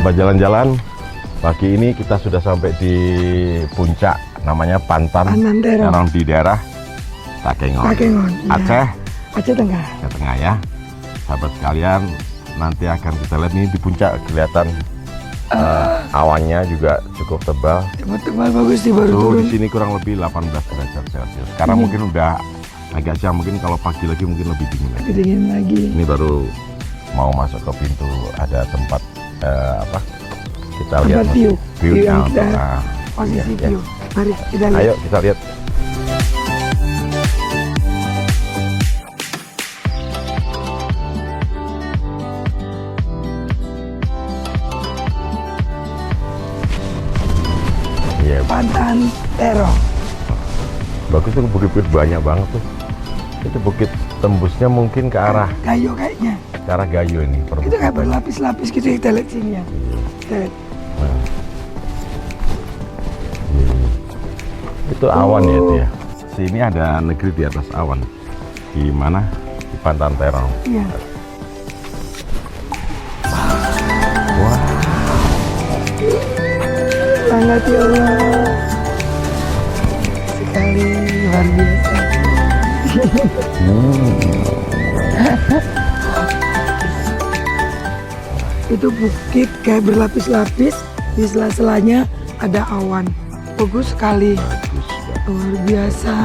sahabat jalan-jalan, pagi ini kita sudah sampai di puncak, namanya Pantan Terong di daerah Takengon, Aceh, Aceh Tengah. Aceh Tengah ya. Sahabat sekalian, nanti akan kita lihat nih di puncak kelihatan awannya juga cukup tebal. Tebal bagus sih, baru turun. Di sini kurang lebih 18 derajat Celcius. Sekarang mungkin udah agak siang, mungkin kalau pagi lagi mungkin lebih dingin lagi. Lebih dingin lagi. Ini baru mau masuk ke pintu, ada tempat apa? Kita lihat view yang untuk, posisi ya. view. Mari kita lihat. Ayo kita lihat. Pantan Terong. Bagus tuh, bukit-bukit banyak banget tuh. Itu bukit tembusnya mungkin ke arah Gayo kayaknya. Ke arah Gayo ini. Itu kayak berlapis-lapis gitu, kita lihat sini ya. Kita lihat. Nah. Itu awan ya itu ya. Sini ada negeri di atas awan. Di mana? Di Pantan Terong. Iya. Wah. Sangat ya Allah. Sekali luar biasa. Itu bukit kayak berlapis-lapis, di sela-selanya ada awan. Bagus sekali. Luar biasa.